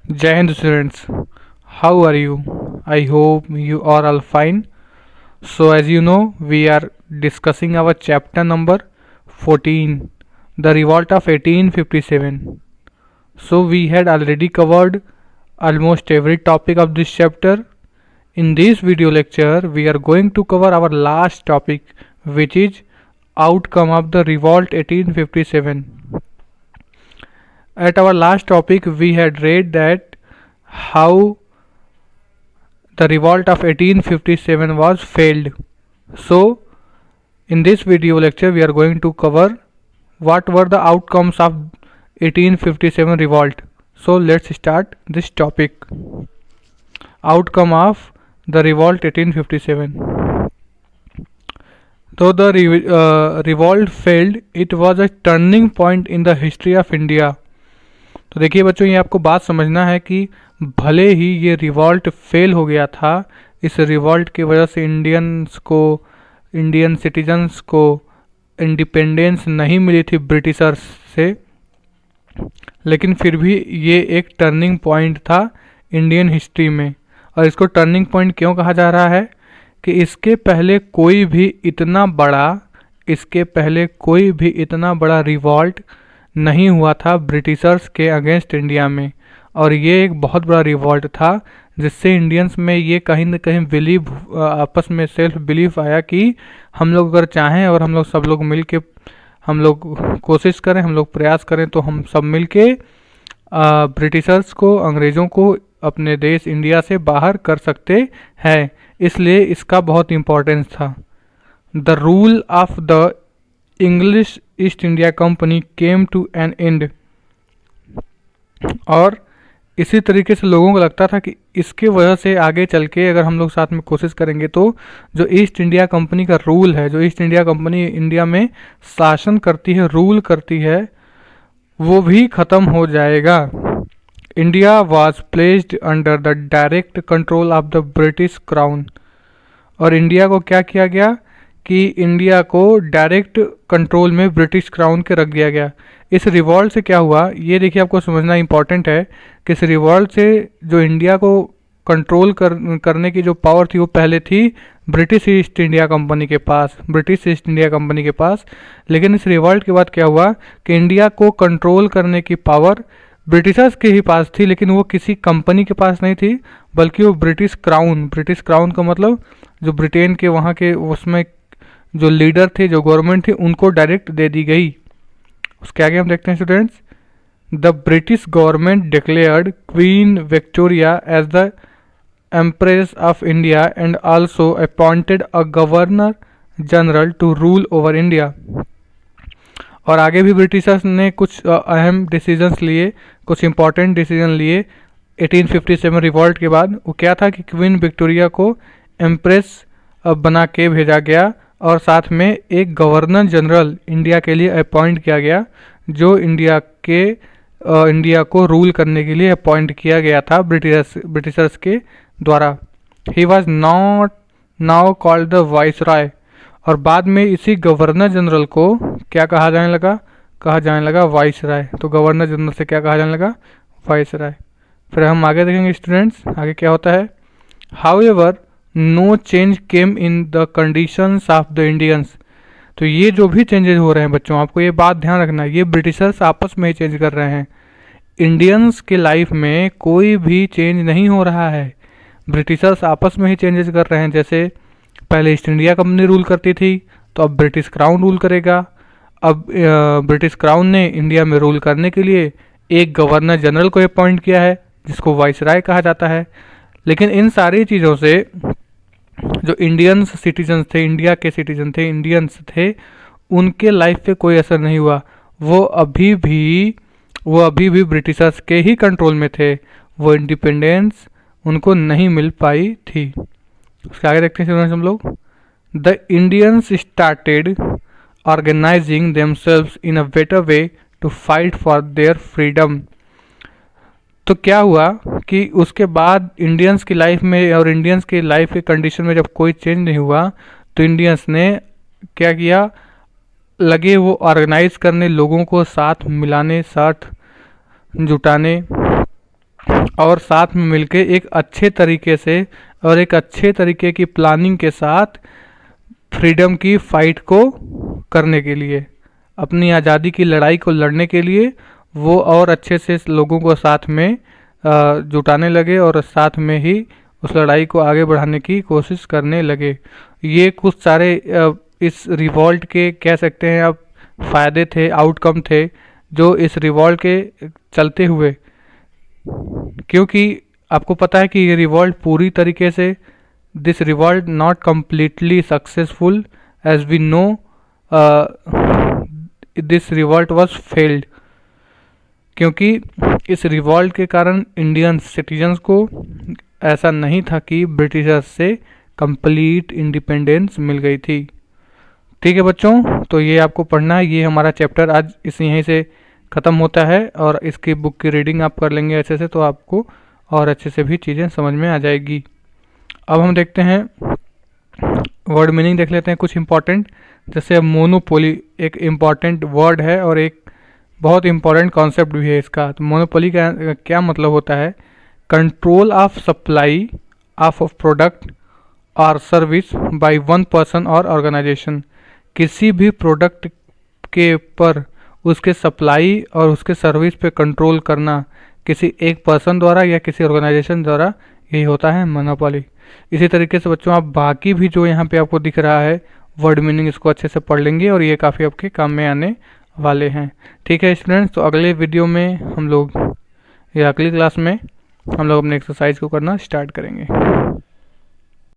Jai Hind students, how are you? I hope you are all fine. So, as you know, we are discussing our chapter number 14, The Revolt of 1857. So, we had already covered almost every topic of this chapter. In this video lecture, we are going to cover our last topic, which is outcome of the Revolt 1857. At our last topic, we had read that how the revolt of 1857 was failed. So, in this video lecture, we are going to cover what were the outcomes of 1857 revolt. So, let's start this topic. Outcome of the revolt 1857. Though the revolt failed, it was a turning point in the history of India. तो देखिए बच्चों, ये आपको बात समझना है कि भले ही ये रिवॉल्ट फेल हो गया था, इस रिवॉल्ट की वजह से इंडियन सिटीजन्स को इंडिपेंडेंस नहीं मिली थी ब्रिटिशर्स से, लेकिन फिर भी ये एक टर्निंग पॉइंट था इंडियन हिस्ट्री में। और इसको टर्निंग पॉइंट क्यों कहा जा रहा है कि इसके पहले कोई भी इतना बड़ा रिवॉल्ट नहीं हुआ था ब्रिटिशर्स के अगेंस्ट इंडिया में। और ये एक बहुत बड़ा रिवॉल्ट था जिससे इंडियंस में ये कहीं ना कहीं बिलीव, आपस में सेल्फ बिलीफ आया कि हम लोग अगर चाहें और हम लोग सब लोग मिल के हम लोग कोशिश करें, हम लोग प्रयास करें, तो हम सब मिल के ब्रिटिशर्स को, अंग्रेज़ों को अपने देश इंडिया से बाहर कर सकते हैं। इसलिए इसका बहुत इम्पोर्टेंस था। The rule of the English East India Company came to an end. और इसी तरीके से लोगों को लगता था कि इसके वजह से आगे चल के अगर हम लोग साथ में कोशिश करेंगे तो जो ईस्ट इंडिया कंपनी का रूल है, जो ईस्ट इंडिया कंपनी इंडिया में शासन करती है, रूल करती है, वो भी ख़त्म हो जाएगा। India was placed under the direct control of the British crown. और इंडिया को क्या किया गया कि इंडिया को डायरेक्ट कंट्रोल में ब्रिटिश क्राउन के रख दिया गया। इस रिवॉल्ट से क्या हुआ, ये देखिए आपको समझना इंपॉर्टेंट है कि इस रिवॉल्ट से जो इंडिया को कंट्रोल करने की जो पावर थी वो पहले थी ब्रिटिश ईस्ट इंडिया कंपनी के पास। लेकिन इस रिवॉल्ट के बाद क्या हुआ कि इंडिया को कंट्रोल करने की पावर ब्रिटिशर्स के ही पास थी, लेकिन वो किसी कंपनी के पास नहीं थी, बल्कि वो ब्रिटिश क्राउन का मतलब जो ब्रिटेन के वहाँ के उसमें जो लीडर थे, जो गवर्नमेंट थी, उनको डायरेक्ट दे दी गई। उसके आगे हम देखते हैं students, the British government declared Queen Victoria as the empress of India and also appointed a governor general to rule over India. और आगे भी ब्रिटिशर्स ने कुछ अहम डिसीजंस लिए, कुछ इंपॉर्टेंट डिसीजन लिए 1857 रिवॉल्ट के बाद। वो क्या था कि क्वीन विक्टोरिया को एम्प्रेस बना के भेजा गया और साथ में एक गवर्नर जनरल इंडिया के लिए अपॉइंट किया गया, जो इंडिया को रूल करने के लिए अपॉइंट किया गया था ब्रिटिशर्स के द्वारा। He was not now called the viceroy. और बाद में इसी गवर्नर जनरल को क्या कहा जाने लगा वाइसराय। तो गवर्नर जनरल से क्या कहा जाने लगा, वाइसराय। फिर हम आगे देखेंगे स्टूडेंट्स, आगे क्या होता है। However no change came in the conditions of the Indians. तो ये जो भी चेंजेस हो रहे हैं बच्चों, आपको ये बात ध्यान रखना है, ये ब्रिटिशर्स आपस में ही चेंज कर रहे हैं। इंडियंस के लाइफ में कोई भी चेंज नहीं हो रहा है, ब्रिटिशर्स आपस में ही चेंजेस कर रहे हैं। जैसे पहले ईस्ट इंडिया कंपनी रूल करती थी, तो अब ब्रिटिश क्राउन रूल करेगा। अब ब्रिटिश क्राउन ने इंडिया में रूल करने के लिए एक गवर्नर जनरल को अपॉइंट किया है, जिसको वाइसराय कहा जाता है। लेकिन इन सारी चीज़ों से जो इंडियंस थे, उनके लाइफ पे कोई असर नहीं हुआ। वो अभी भी ब्रिटिशर्स के ही कंट्रोल में थे, वो इंडिपेंडेंस उनको नहीं मिल पाई थी। उसके आगे देखते हैं हम लोग, the Indians started organizing themselves in a better way to fight for their freedom. तो क्या हुआ कि उसके बाद इंडियंस की लाइफ में और इंडियंस की लाइफ के कंडीशन में जब कोई चेंज नहीं हुआ, तो इंडियंस ने क्या किया, लगे वो ऑर्गेनाइज करने, लोगों को साथ मिलाने, साथ जुटाने, और साथ में मिलके एक अच्छे तरीके से और एक अच्छे तरीके की प्लानिंग के साथ फ्रीडम की फाइट को करने के लिए, अपनी आज़ादी की लड़ाई को लड़ने के लिए वो और अच्छे से लोगों को साथ में जुटाने लगे और साथ में ही उस लड़ाई को आगे बढ़ाने की कोशिश करने लगे। ये कुछ सारे इस रिवॉल्ट के कह सकते हैं आप फ़ायदे थे, आउटकम थे जो इस रिवॉल्ट के चलते हुए, क्योंकि आपको पता है कि ये रिवॉल्ट पूरी तरीके से this revolt not completely successful as we know, this revolt was failed, क्योंकि इस रिवॉल्ट के कारण इंडियन सिटीजन्स को ऐसा नहीं था कि ब्रिटिशर्स से कंप्लीट इंडिपेंडेंस मिल गई थी। ठीक है बच्चों, तो ये आपको पढ़ना है। ये हमारा चैप्टर आज इसी यहीं से ख़त्म होता है और इसकी बुक की रीडिंग आप कर लेंगे अच्छे से तो आपको और अच्छे से भी चीज़ें समझ में आ जाएगी। अब हम देखते हैं वर्ड मीनिंग देख लेते हैं कुछ इंपॉर्टेंट। जैसे मोनोपोली एक इम्पॉर्टेंट वर्ड है और एक बहुत इंपॉर्टेंट कॉन्सेप्ट भी है इसका। तो मोनोपोली का क्या मतलब होता है? Control of supply of product और सर्विस बाय वन पर्सन और ऑर्गेनाइजेशन। किसी भी प्रोडक्ट के पर उसके सप्लाई और उसके सर्विस पे कंट्रोल करना किसी एक पर्सन द्वारा या किसी ऑर्गेनाइजेशन द्वारा, यही होता है मोनोपोली। इसी तरीके से बच्चों आप बाकी भी जो यहाँ पे आपको दिख रहा है वर्ड मीनिंग, इसको अच्छे से पढ़ लेंगे और ये काफ़ी आपके काम में आने वाले हैं। ठीक है स्टूडेंट्स, तो अगले वीडियो में हम लोग या अगली क्लास में हम लोग अपने एक्सरसाइज को करना स्टार्ट करेंगे।